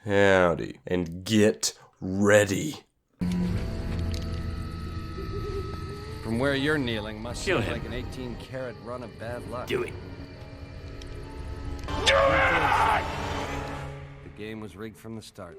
Howdy. And get ready. From where you're kneeling must Kill seem him. like an 18-carat run of bad luck. Do it. The game was rigged from the start.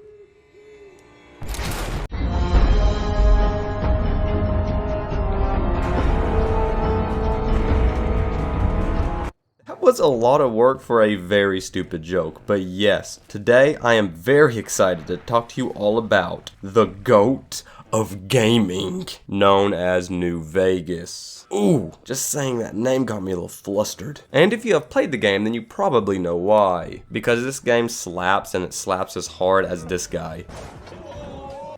That was a lot of work for a very stupid joke, but yes, today I am very excited to talk to you all about the GOAT of gaming, known as New Vegas. Ooh, just saying that name got me a little flustered. And if you have played the game, then you probably know why. Because this game slaps, and it slaps as hard as this guy.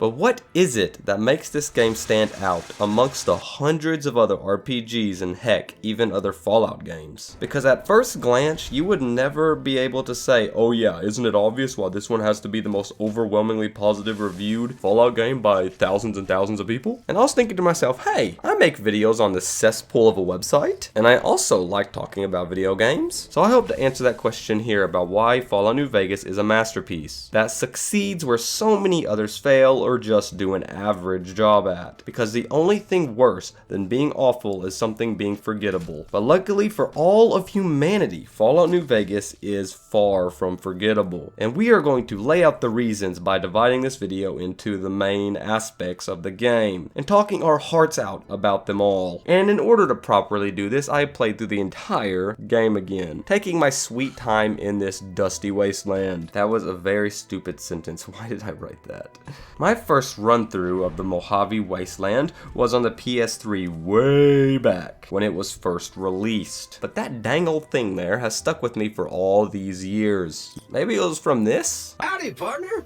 But what is it that makes this game stand out amongst the hundreds of other RPGs and heck, even other Fallout games? Because at first glance, you would never be able to say, oh yeah, isn't it obvious why this one has to be the most overwhelmingly positive reviewed Fallout game by thousands and thousands of people? And I was thinking to myself, hey, I make videos on this cesspool of a website, and I also like talking about video games. So I hope to answer that question here about why Fallout New Vegas is a masterpiece that succeeds where so many others fail or just do an average job at. Because the only thing worse than being awful is something being forgettable. But luckily for all of humanity, Fallout New Vegas is far from forgettable. And we are going to lay out the reasons by dividing this video into the main aspects of the game and talking our hearts out about them all. And in order to properly do this, I played through the entire game again, taking my sweet time in this dusty wasteland. That was a very stupid sentence. Why did I write that? My first run through of the Mojave Wasteland was on the PS3 way back when it was first released. But that dang old thing there has stuck with me for all these years. Maybe it was from this? Howdy, partner.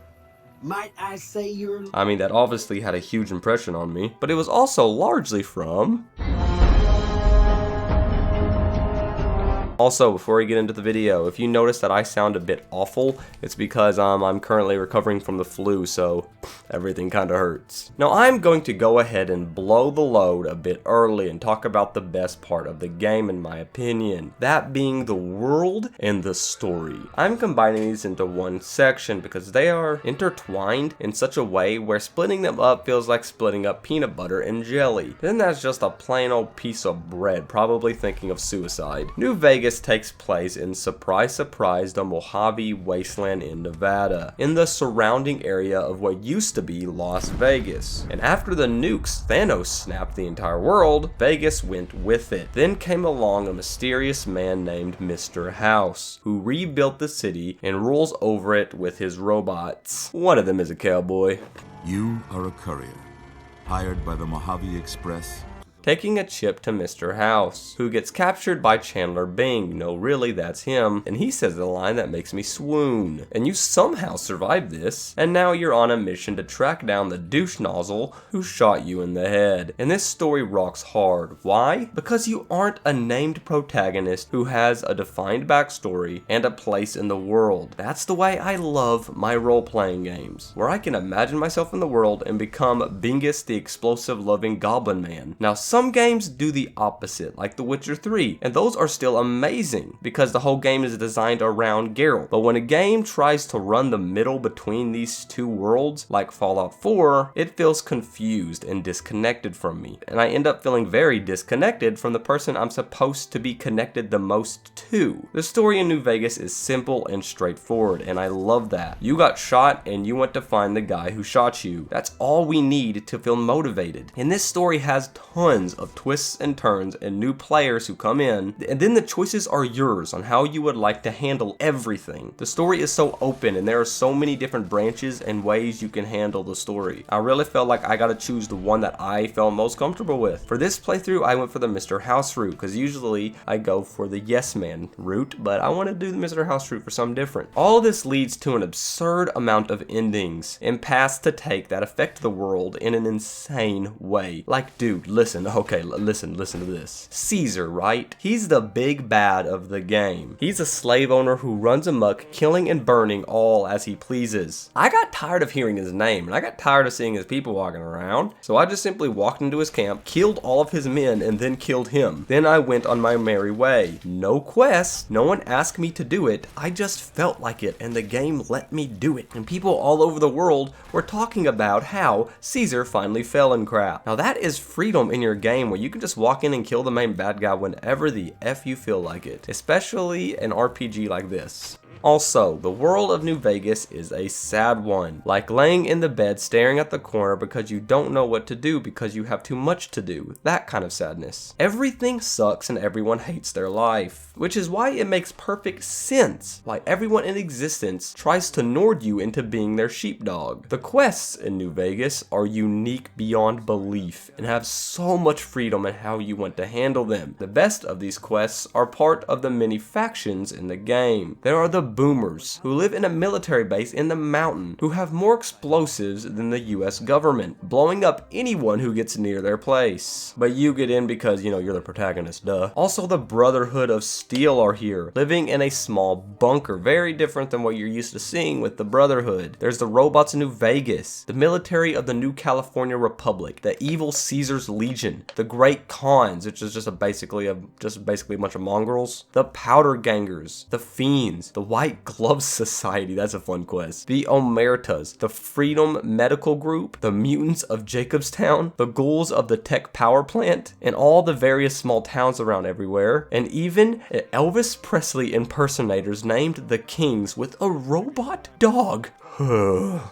Might I say you're... I mean, that obviously had a huge impression on me, but it was also largely from... Also, before we get into the video, if you notice that I sound a bit awful, it's because I'm currently recovering from the flu, so everything kinda hurts. Now, I'm going to go ahead and blow the load a bit early and talk about the best part of the game in my opinion, that being the world and the story. I'm combining these into one section because they are intertwined in such a way where splitting them up feels like splitting up peanut butter and jelly. Then that's just a plain old piece of bread, probably thinking of suicide. New Vegas takes place in, surprise surprise, the Mojave Wasteland in Nevada, in the surrounding area of what used to be Las Vegas. And after the nukes Thanos snapped the entire world, Vegas went with it. Then came along a mysterious man named Mr. House, who rebuilt the city and rules over it with his robots. One of them is a cowboy. You are a courier, hired by the Mojave Express. Taking a chip to Mr. House, who gets captured by Chandler Bing. No, really, that's him. And he says the line that makes me swoon. And you somehow survived this, and now you're on a mission to track down the douche nozzle who shot you in the head. And this story rocks hard. Why? Because you aren't a named protagonist who has a defined backstory and a place in the world. That's the way I love my role-playing games, where I can imagine myself in the world and become Bingus the explosive loving goblin man. Now, some games do the opposite, like The Witcher 3, and those are still amazing because the whole game is designed around Geralt. But when a game tries to run the middle between these two worlds, like Fallout 4, it feels confused and disconnected from me. And I end up feeling very disconnected from the person I'm supposed to be connected the most to. The story in New Vegas is simple and straightforward, and I love that. You got shot and you went to find the guy who shot you. That's all we need to feel motivated. And this story has tons of twists and turns and new players who come in, and then the choices are yours on how you would like to handle everything. The story is so open and there are so many different branches and ways you can handle the story. I really felt like I gotta choose the one that I felt most comfortable with. For this playthrough, I went for the Mr. House route, because usually I go for the yes man route, but I want to do the Mr. House route for something different. All of this leads to an absurd amount of endings and paths to take that affect the world in an insane way. Like, dude, listen, Okay, listen to this. Caesar, right? He's the big bad of the game. He's a slave owner who runs amok, killing and burning all as he pleases. I got tired of hearing his name, and I got tired of seeing his people walking around, so I just simply walked into his camp, killed all of his men, and then killed him. Then I went on my merry way. No quests, no one asked me to do it, I just felt like it, and the game let me do it. And people all over the world were talking about how Caesar finally fell and crap. Now that is freedom in your game, where you can just walk in and kill the main bad guy whenever the F you feel like it, especially an RPG like this. Also, the world of New Vegas is a sad one, like laying in the bed staring at the corner because you don't know what to do because you have too much to do, that kind of sadness. Everything sucks and everyone hates their life, which is why it makes perfect sense why everyone in existence tries to nord you into being their sheepdog. The quests in New Vegas are unique beyond belief and have so much freedom in how you want to handle them. The best of these quests are part of the many factions in the game. There are the boomers, who live in a military base in the mountain, who have more explosives than the US government, blowing up anyone who gets near their place. But you get in because, you're the protagonist, duh. Also, the Brotherhood of Steel are here, living in a small bunker, very different than what you're used to seeing with the Brotherhood. There's the robots in New Vegas, the military of the New California Republic, the evil Caesar's Legion, the Great Khans, which is basically a bunch of mongrels, the Powder Gangers, the Fiends, the White Glove Society, that's a fun quest, the Omertas, the Freedom Medical Group, the Mutants of Jacobstown, the Ghouls of the Tech Power Plant, and all the various small towns around everywhere, and even Elvis Presley impersonators named the Kings with a robot dog.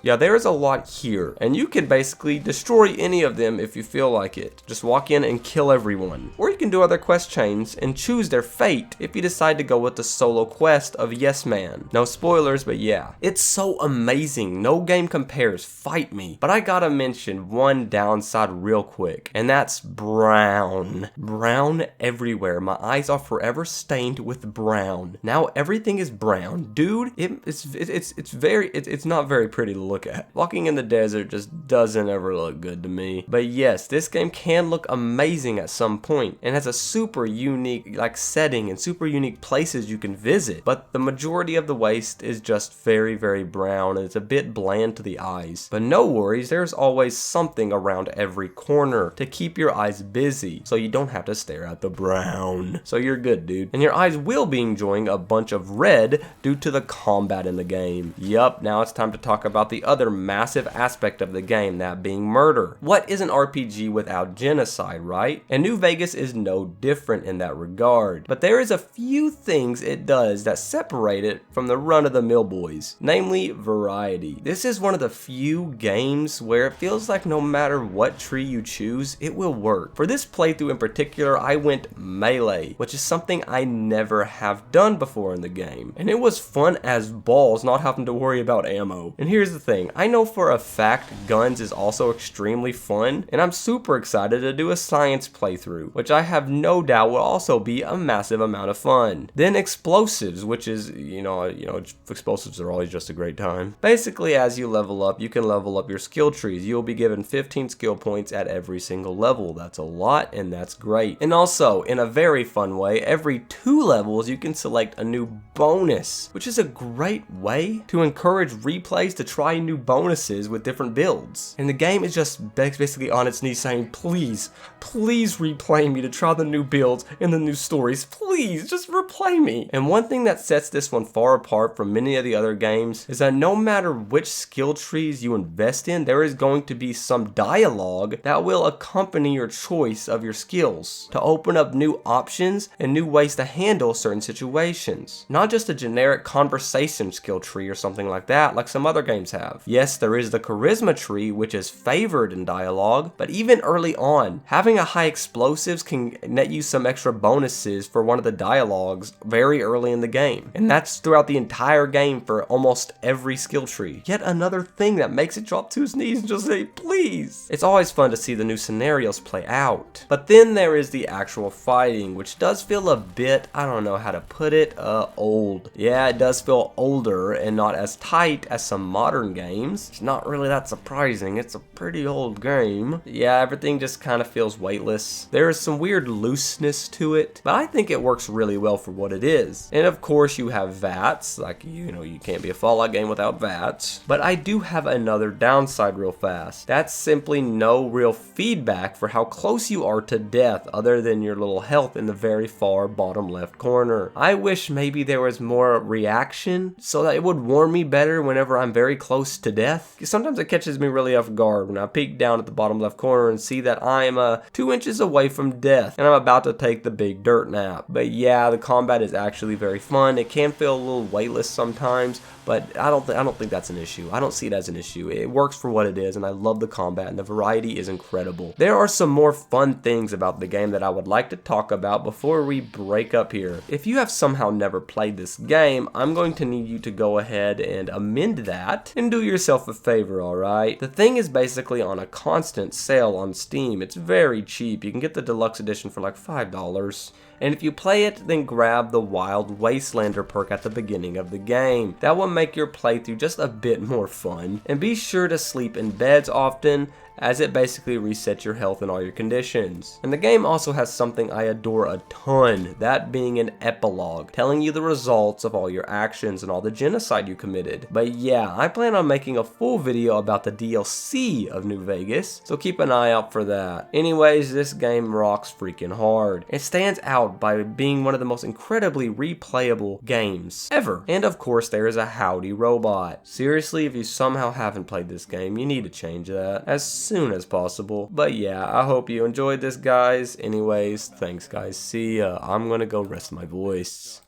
Yeah, there's a lot here, and you can basically destroy any of them if you feel like it. Just walk in and kill everyone. Or you can do other quest chains and choose their fate if you decide to go with the solo quest of Yes Man. No spoilers, but yeah. It's so amazing. No game compares. Fight me. But I gotta mention one downside real quick, and that's brown. Brown everywhere. My eyes are forever stained with brown. Now everything is brown. Dude, it's not very pretty to look at. Walking in the desert just doesn't ever look good to me. But yes, this game can look amazing at some point and has a super unique setting and super unique places you can visit. But the majority of the waste is just very, very brown, and it's a bit bland to the eyes. But no worries, there's always something around every corner to keep your eyes busy so you don't have to stare at the brown. So you're good, dude. And your eyes will be enjoying a bunch of red due to the combat in the game. Yup, now it's time to talk about the other massive aspect of the game, that being murder. What is an RPG without genocide, right? And New Vegas is no different in that regard. But there is a few things it does that separate it from the run-of-the-mill boys, namely variety. This is one of the few games where it feels like no matter what tree you choose, it will work. For this playthrough in particular, I went melee, which is something I never have done before in the game. And it was fun as balls not having to worry about ammo. And here's the thing, I know for a fact guns is also extremely fun, and I'm super excited to do a science playthrough, which I have no doubt will also be a massive amount of fun. Then explosives, which is, explosives are always just a great time. Basically, as you level up, you can level up your skill trees. You'll be given 15 skill points at every single level. That's a lot, and that's great. And also, in a very fun way, every 2 levels you can select a new bonus, which is a great way to encourage replays to try new bonuses with different builds. And the game is just basically on its knees saying, please replay me to try the new builds and the new stories. Please, just replay me. And one thing that sets this one far apart from many of the other games is that no matter which skill trees you invest in, there is going to be some dialogue that will accompany your choice of your skills to open up new options and new ways to handle certain situations. Not just a generic conversation skill tree or something like that, like some other games have. Yes, there is the charisma tree, which is favored in dialogue, but even early on, having a high explosives can net you some extra bonuses for one of the dialogues bugs very early in the game. And that's throughout the entire game for almost every skill tree. Yet another thing that makes it drop to his knees and just say, please. It's always fun to see the new scenarios play out. But then there is the actual fighting, which does feel a bit, I don't know how to put it, old. Yeah, it does feel older and not as tight as some modern games. It's not really that surprising. It's a pretty old game. Yeah, everything just kind of feels weightless. There is some weird looseness to it, but I think it works really well for what it is. And of course you have VATs, like, you know, you can't be a Fallout game without VATs. But I do have another downside real fast. That's simply no real feedback for how close you are to death other than your little health in the very far bottom left corner. I wish maybe there was more reaction so that it would warn me better whenever I'm very close to death. Sometimes it catches me really off guard when I peek down at the bottom left corner and see that I'm 2 inches away from death and I'm about to take the big dirt nap. But yeah, the combat is actually very fun. It can feel a little weightless sometimes, but I don't think that's an issue. I don't see it as an issue. It works for what it is, and I love the combat, and the variety is incredible. There are some more fun things about the game that I would like to talk about before we break up here. If you have somehow never played this game, I'm going to need you to go ahead and amend that and do yourself a favor, alright? The thing is basically on a constant sale on Steam. It's very cheap. You can get the deluxe edition for like $5. And if you play it, then grab the Wild Wastelander perk at the beginning of the game. That will make your playthrough just a bit more fun. And be sure to sleep in beds often, as it basically resets your health and all your conditions. And the game also has something I adore a ton, that being an epilogue, telling you the results of all your actions and all the genocide you committed. But yeah, I plan on making a full video about the DLC of New Vegas, so keep an eye out for that. Anyways, this game rocks freaking hard. It stands out by being one of the most incredibly replayable games ever. And of course, there is a Howdy robot. Seriously, if you somehow haven't played this game, you need to change that as soon as possible. But yeah, I hope you enjoyed this, guys. Anyways, thanks guys. See ya. I'm gonna go rest my voice.